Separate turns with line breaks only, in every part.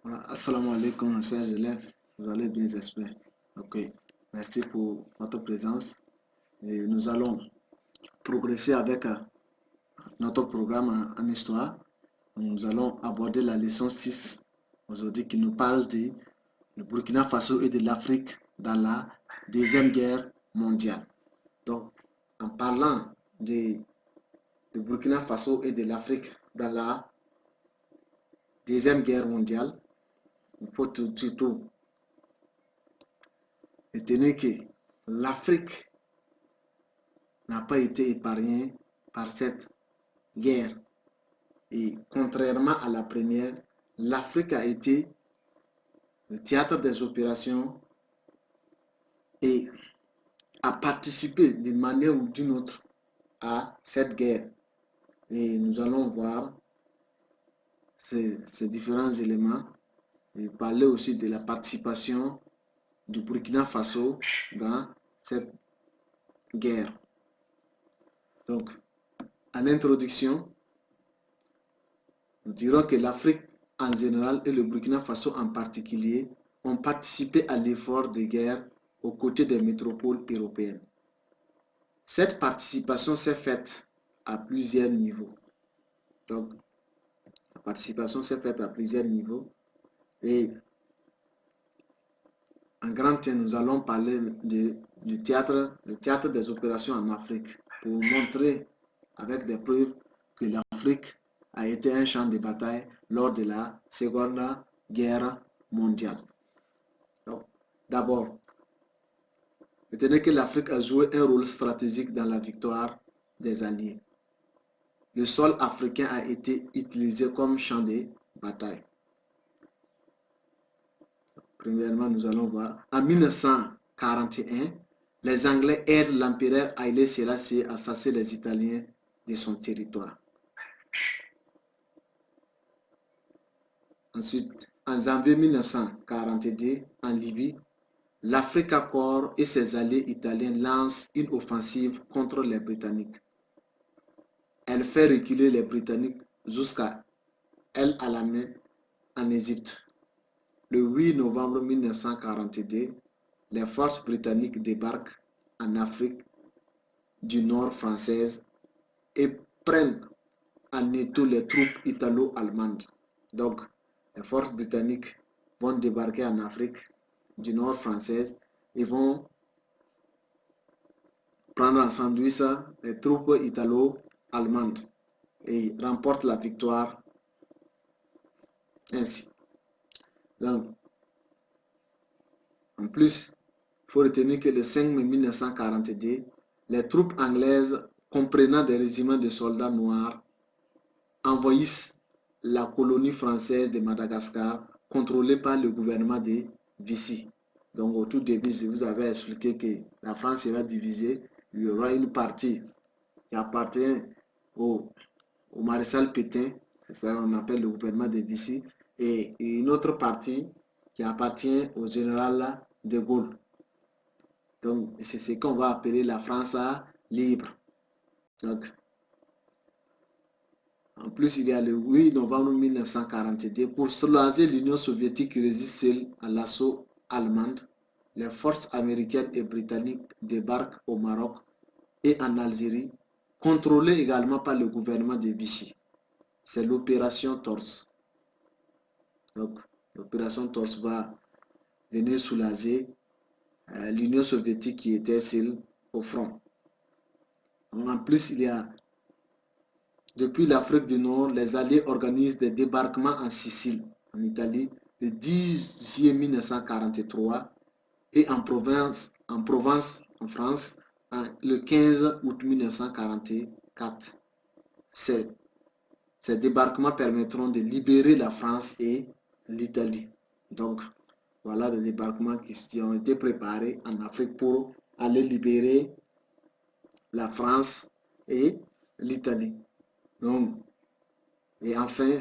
Assalamu alaikum, chers élèves. Vous allez bien, j'espère. Ok, merci pour votre présence. Et nous allons progresser avec notre programme en histoire. Nous allons aborder la leçon 6 aujourd'hui qui nous parle du Burkina Faso et de l'Afrique dans la Deuxième Guerre mondiale. Donc, en parlant du Burkina Faso et de l'Afrique dans la Deuxième Guerre mondiale, il faut surtout retenir que l'Afrique n'a pas été épargnée par cette guerre. Et contrairement à la première, l'Afrique a été le théâtre des opérations et a participé d'une manière ou d'une autre à cette guerre. Et nous allons voir ces différents éléments et parler aussi de la participation du Burkina Faso dans cette guerre. Donc, en introduction, nous dirons que l'Afrique en général et le Burkina Faso en particulier ont participé à l'effort de guerre aux côtés des métropoles européennes. Cette participation s'est faite à plusieurs niveaux. Donc, la participation s'est faite à plusieurs niveaux. Et en grand terme, nous allons parler du théâtre des opérations en Afrique pour montrer avec des preuves que l'Afrique a été un champ de bataille lors de la Seconde Guerre mondiale. D'abord, retenez que l'Afrique a joué un rôle stratégique dans la victoire des Alliés. Le sol africain a été utilisé comme champ de bataille. Premièrement, nous allons voir. En 1941, les Anglais aident l'empereur Haïlé Sélassié à chasser les Italiens de son territoire. Ensuite, en janvier 1942, en Libye, l'Africa Corps et ses alliés italiens lancent une offensive contre les Britanniques. Elle fait reculer les Britanniques jusqu'à El Alamein en Égypte. Le 8 novembre 1942, les forces britanniques débarquent en Afrique du Nord française et prennent en étau les troupes italo-allemandes. Donc, les forces britanniques vont débarquer en Afrique du Nord française et vont prendre en sandwich les troupes italo-allemandes et remportent la victoire ainsi. Donc, en plus, il faut retenir que le 5 mai 1942, les troupes anglaises, comprenant des régiments de soldats noirs, envahissent la colonie française de Madagascar, contrôlée par le gouvernement de Vichy. Donc, au tout début, je vous avais expliqué que la France sera divisée. Il y aura une partie qui appartient au maréchal Pétain, c'est ça qu'on appelle le gouvernement de Vichy, et une autre partie qui appartient au général de Gaulle. Donc, c'est ce qu'on va appeler la France libre. Donc, en plus, il y a le 8 novembre 1942, pour soulager l'Union soviétique qui résiste seule à l'assaut allemand, les forces américaines et britanniques débarquent au Maroc et en Algérie, contrôlées également par le gouvernement de Vichy. C'est l'opération Torse. Donc, l'opération Torse va venir soulager l'Union soviétique qui était seule au front. Donc, en plus, il y a depuis l'Afrique du Nord, les Alliés organisent des débarquements en Sicile, en Italie, le 10 juillet 1943 et en Provence, en France, le 15 août 1944. Ces débarquements permettront de libérer la France et l'Italie. Donc, voilà les débarquements qui ont été préparés en Afrique pour aller libérer la France et l'Italie. Donc, et enfin,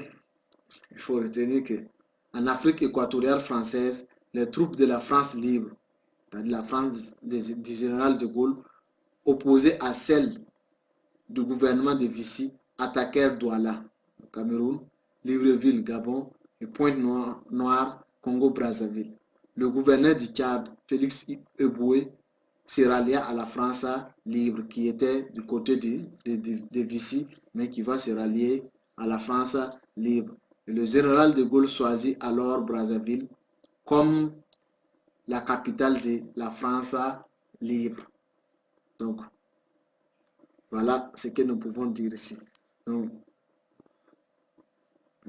il faut retenir qu'en Afrique équatoriale française, les troupes de la France libre, de la France du général de Gaulle, opposées à celles du gouvernement de Vichy, attaquèrent Douala, au Cameroun, Libreville, Gabon, et Pointe-Noire, Congo-Brazzaville. Le gouverneur du Tchad, Félix Eboué, se rallia à la France libre, qui était du côté de Vichy, mais qui va se rallier à la France libre. Et le général de Gaulle choisit alors Brazzaville comme la capitale de la France libre. Donc, voilà ce que nous pouvons dire ici. Donc,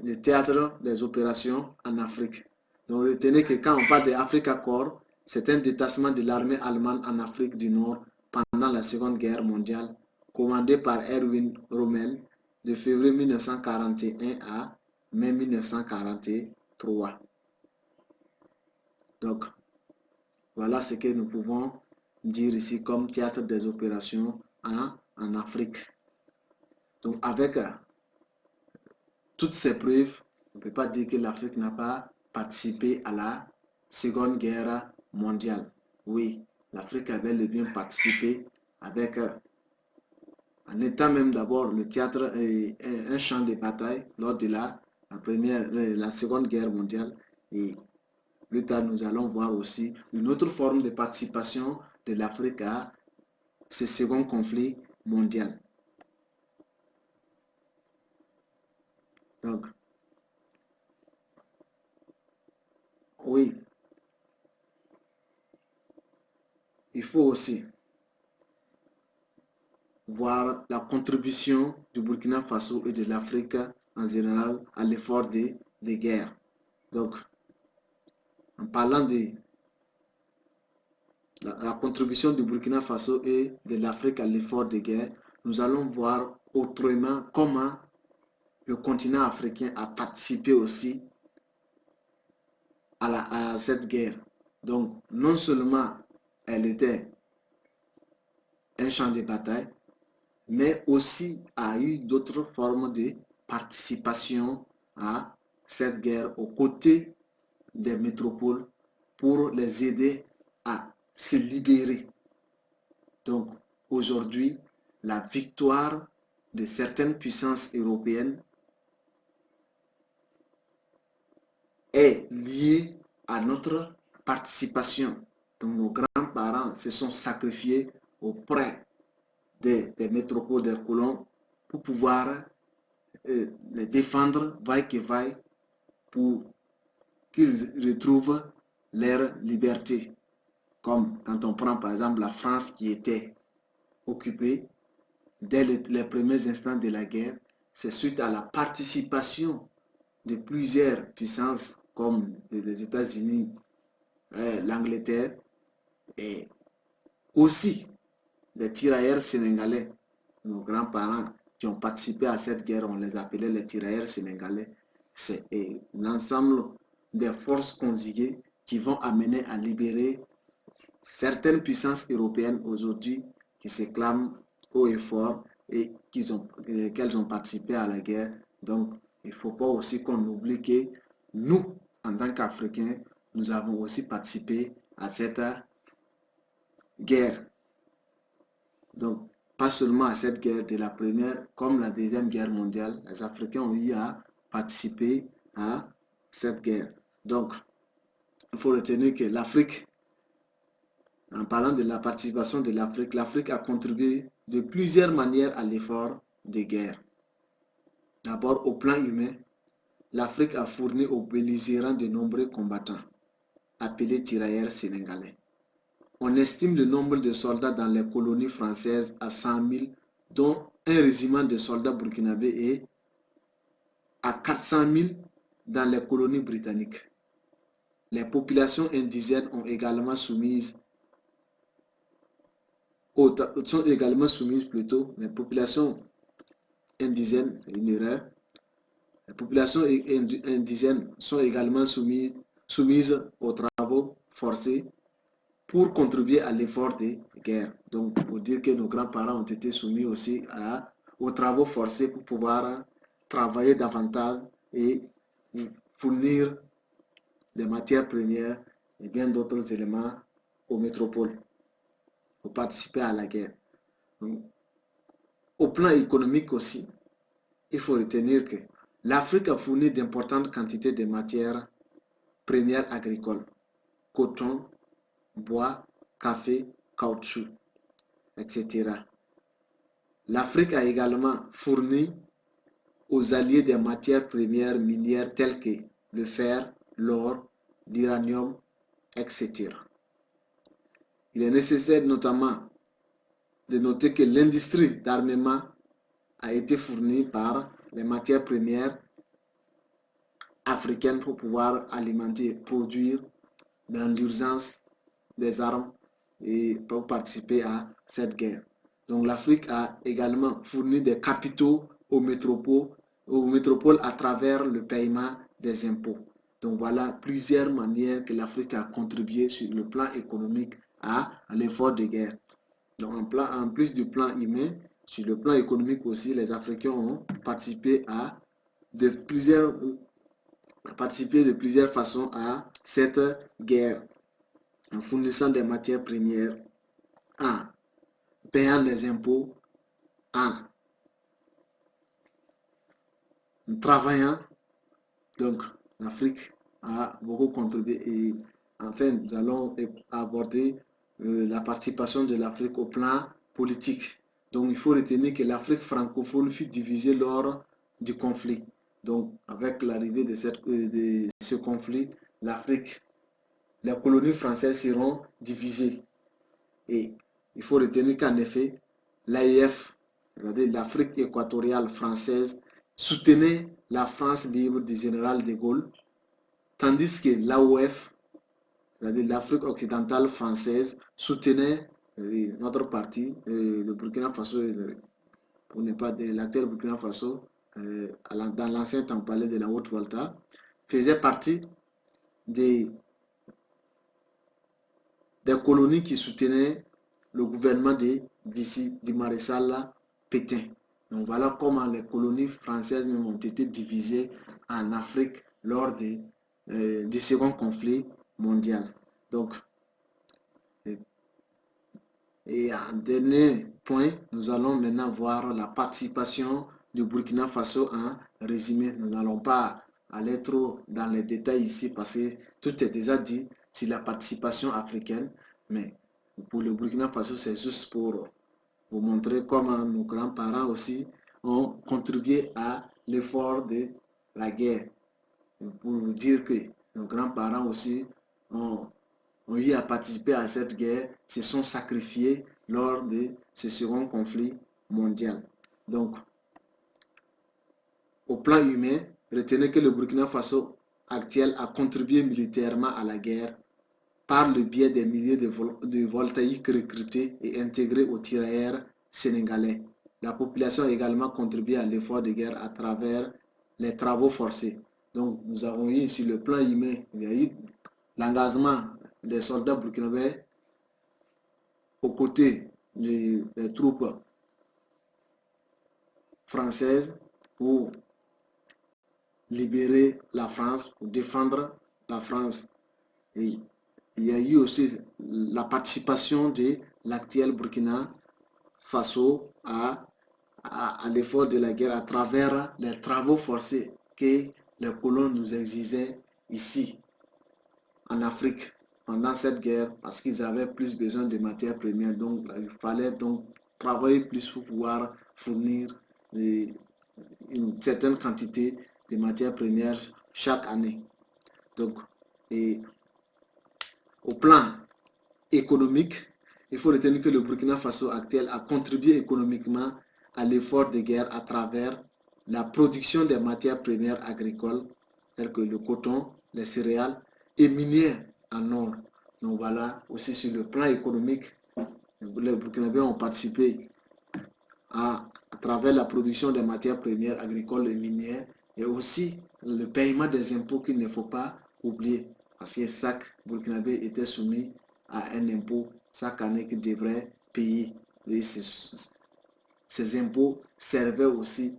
le théâtre des opérations en Afrique. Donc, retenez que quand on parle d'Africa Corps, c'est un détachement de l'armée allemande en Afrique du Nord pendant la Seconde Guerre mondiale, commandé par Erwin Rommel de février 1941 à mai 1943. Donc, voilà ce que nous pouvons dire ici comme théâtre des opérations en Afrique. Donc, avec toutes ces preuves, on ne peut pas dire que l'Afrique n'a pas participé à la Seconde Guerre mondiale. Oui, l'Afrique avait le bien participé avec, en étant même d'abord le théâtre et un champ de bataille lors de la Seconde Guerre mondiale. Et plus tard, nous allons voir aussi une autre forme de participation de l'Afrique à ce second conflit mondial. Donc, oui, il faut aussi voir la contribution du Burkina Faso et de l'Afrique en général à l'effort de guerre. Donc, en parlant de la contribution du Burkina Faso et de l'Afrique à l'effort de guerre, nous allons voir autrement comment le continent africain a participé aussi à cette guerre. Donc, non seulement elle était un champ de bataille, mais aussi a eu d'autres formes de participation à cette guerre aux côtés des métropoles pour les aider à se libérer. Donc aujourd'hui, la victoire de certaines puissances européennes est liée à notre participation. Donc nos grands-parents se sont sacrifiés auprès des métropoles, des colons, pour pouvoir les défendre, vaille que vaille, pour qu'ils retrouvent leur liberté. Comme quand on prend par exemple la France qui était occupée dès les premiers instants de la guerre, c'est suite à la participation de plusieurs puissances comme les États-Unis, l'Angleterre et aussi les tirailleurs sénégalais, nos grands-parents qui ont participé à cette guerre, on les appelait les tirailleurs sénégalais. C'est l'ensemble des forces conjuguées qui vont amener à libérer certaines puissances européennes aujourd'hui qui se clament haut et fort et qu'elles ont participé à la guerre. Donc, il ne faut pas aussi qu'on oublie que nous, en tant qu'Africains, nous avons aussi participé à cette guerre. Donc, pas seulement à cette guerre de la première, comme la deuxième guerre mondiale, les Africains ont eu à participer à cette guerre. Donc, il faut retenir que l'Afrique, en parlant de la participation de l'Afrique, l'Afrique a contribué de plusieurs manières à l'effort de guerre. D'abord, au plan humain, l'Afrique a fourni aux belligérants de nombreux combattants, appelés tirailleurs sénégalais. On estime le nombre de soldats dans les colonies françaises à 100 000, dont un régiment de soldats burkinabés et à 400 000 dans les colonies britanniques. Les populations indigènes sont également soumises les populations indigènes, c'est une erreur, les populations indigènes sont également soumises aux travaux forcés pour contribuer à l'effort de guerre. Donc, pour dire que nos grands-parents ont été soumis aussi aux travaux forcés pour pouvoir travailler davantage et fournir des matières premières et bien d'autres éléments aux métropoles pour participer à la guerre. Donc, au plan économique aussi, il faut retenir que L'Afrique a fourni d'importantes quantités de matières premières agricoles, coton, bois, café, caoutchouc, etc. L'Afrique a également fourni aux alliés des matières premières minières telles que le fer, l'or, l'uranium, etc. Il est nécessaire notamment de noter que l'industrie d'armement a été fournie par les matières premières africaines pour pouvoir alimenter, produire dans l'urgence des armes et pour participer à cette guerre. Donc l'Afrique a également fourni des capitaux aux métropoles à travers le paiement des impôts. Donc voilà plusieurs manières que l'Afrique a contribué sur le plan économique à l'effort de guerre. Donc en plus du plan humain, sur le plan économique aussi, les Africains ont participé de plusieurs façons à cette guerre, en fournissant des matières premières, en payant les impôts, en travaillant. Donc l'Afrique a beaucoup contribué et enfin nous allons aborder la participation de l'Afrique au plan politique. Donc il faut retenir que l'Afrique francophone fut divisée lors du conflit. Donc avec l'arrivée de ce conflit, les colonies françaises seront divisées. Et il faut retenir qu'en effet, l'AIF, c'est-à-dire l'Afrique équatoriale française, soutenait la France libre du général de Gaulle, tandis que l'AOF, c'est-à-dire l'Afrique occidentale française, soutenait notre parti, le Burkina Faso, pour ne pas de l'actuel Burkina Faso, dans l'ancien temps palais de la Haute-Volta, faisait partie des colonies qui soutenaient le gouvernement du maréchal Pétain. Donc voilà comment les colonies françaises même ont été divisées en Afrique lors du second conflit mondial. Donc, et en dernier point, nous allons maintenant voir la participation du Burkina Faso en résumé. Nous n'allons pas aller trop dans les détails ici parce que tout est déjà dit sur la participation africaine, mais pour le Burkina Faso, c'est juste pour vous montrer comment nos grands-parents aussi ont contribué à l'effort de la guerre. Pour vous dire que nos grands-parents aussi ont eu à participer à cette guerre, se sont sacrifiés lors de ce second conflit mondial. Donc, au plan humain, retenez que le Burkina Faso actuel a contribué militairement à la guerre par le biais des milliers de voltaïques recrutés et intégrés aux tirailleurs sénégalais. La population a également contribué à l'effort de guerre à travers les travaux forcés. Donc, nous avons eu sur le plan humain, il y a eu l'engagement des soldats burkinabés aux côtés des troupes françaises pour libérer la France, pour défendre la France. Et il y a eu aussi la participation de l'actuel Burkina Faso à l'effort de la guerre à travers les travaux forcés que les colons nous exigeaient ici en Afrique pendant cette guerre parce qu'ils avaient plus besoin de matières premières. Donc il fallait donc travailler plus pour pouvoir fournir une certaine quantité de matières premières chaque année. Donc, et au plan économique, il faut retenir que le Burkina Faso actuel a contribué économiquement à l'effort de guerre à travers la production des matières premières agricoles telles que le coton, les céréales et minières en or. Donc voilà, aussi sur le plan économique, les Burkinabés ont participé à travers la production des matières premières agricoles et minières et aussi le paiement des impôts qu'il ne faut pas oublier parce que chaque Burkinabé était soumis à un impôt chaque année qu'il devrait payer. Et ces impôts servaient aussi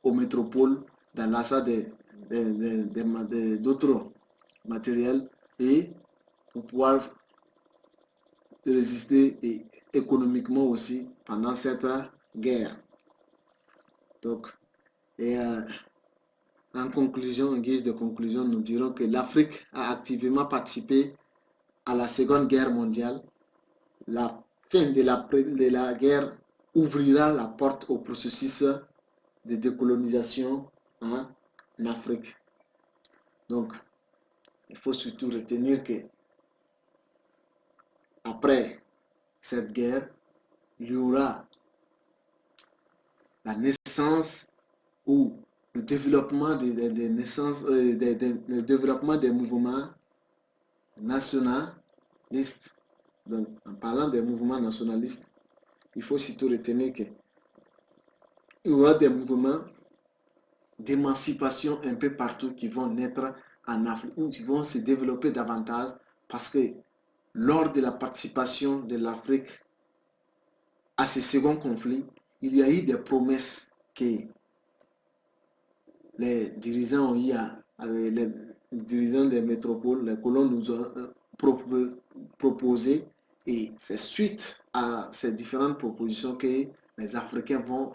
aux métropoles dans l'achat d'autres matériels et pour pouvoir résister économiquement aussi pendant cette guerre. Donc, En conclusion, en guise de conclusion, nous dirons que l'Afrique a activement participé à la Seconde Guerre mondiale. La fin de la guerre ouvrira la porte au processus de décolonisation en Afrique. Donc, il faut surtout retenir que après cette guerre, il y aura la naissance ou le développement le développement des mouvements nationalistes. Donc, en parlant des mouvements nationalistes, il faut surtout retenir qu'il y aura des mouvements d'émancipation un peu partout qui vont naître en Afrique, ou qui vont se développer davantage parce que lors de la participation de l'Afrique à ce second conflit, il y a eu des promesses que les dirigeants ont eu les dirigeants des métropoles, les colons nous ont proposé, et c'est suite à ces différentes propositions que les Africains vont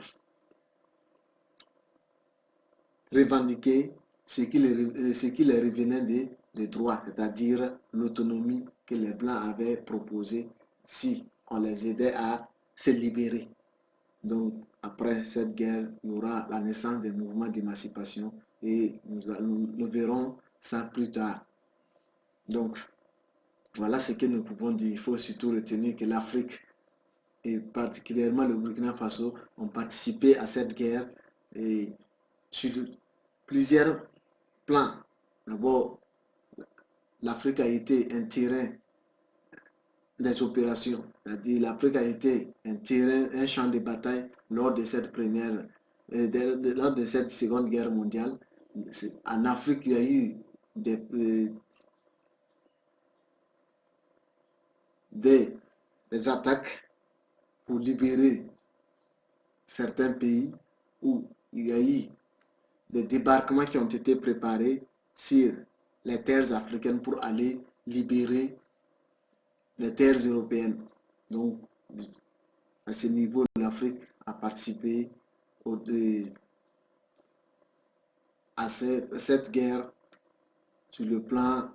revendiquer ce qui les revenait de droit, c'est-à-dire l'autonomie que les Blancs avaient proposée si on les aidait à se libérer. Donc, après cette guerre, il y aura la naissance des mouvements d'émancipation et nous verrons ça plus tard. Donc, voilà ce que nous pouvons dire. Il faut surtout retenir que l'Afrique et particulièrement le Burkina Faso ont participé à cette guerre et sur plusieurs plans. D'abord, l'Afrique a été un terrain des opérations, c'est-à-dire l'Afrique a été un terrain, un champ de bataille lors de cette lors de cette seconde guerre mondiale. En Afrique, il y a eu des attaques pour libérer certains pays où il y a eu des débarquements qui ont été préparés sur les terres africaines pour aller libérer les terres européennes. Donc, à ce niveau, l'Afrique a participé à cette guerre sur le plan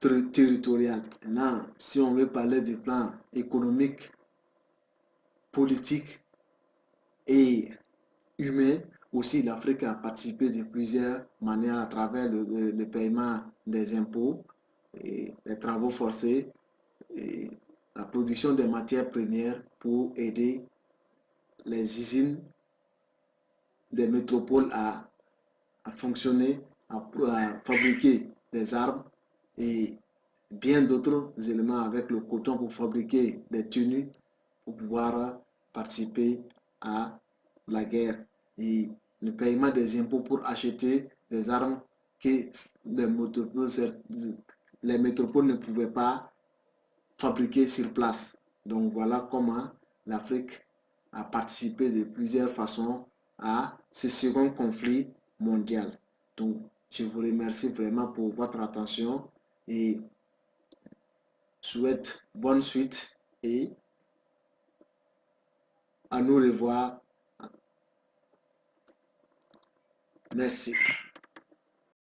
territorial. Maintenant, si on veut parler du plan économique, politique et humain, aussi l'Afrique a participé de plusieurs manières à travers le paiement des impôts, et les travaux forcés, et la production des matières premières pour aider les usines des métropoles à fonctionner, à fabriquer des armes et bien d'autres éléments avec le coton pour fabriquer des tenues pour pouvoir participer à la guerre, et le paiement des impôts pour acheter des armes que les métropoles ne pouvaient pas fabriquer sur place. Donc voilà comment l'Afrique a participé de plusieurs façons à ce second conflit mondial. Donc je vous remercie vraiment pour votre attention et souhaite bonne suite et à nous revoir. Merci.